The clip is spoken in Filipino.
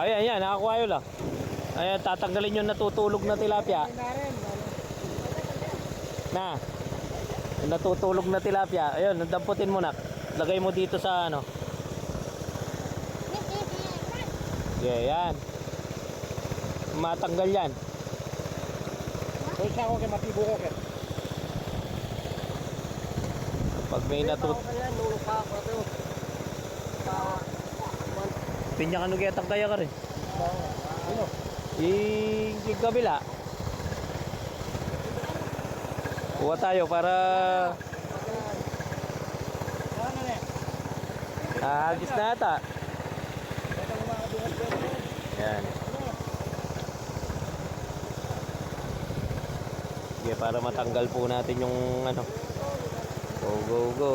Ayan, yan, nakakuha yun lang. Ayan, tatanggalin yung natutulog na tilapia. Na. Yung natutulog na tilapia. Ayun, damputin mo na. Lagay mo dito sa ano. Yeah, yan. Matanggal yan. Hoy, siya ako kay matibo ko kay. Pag may pinya ka nugetang kaya ka rin. Ano? Yung kabila. Kuha tayo para agis na ata. Yan. Sige, para matanggal po natin yung ano. Go, go, go.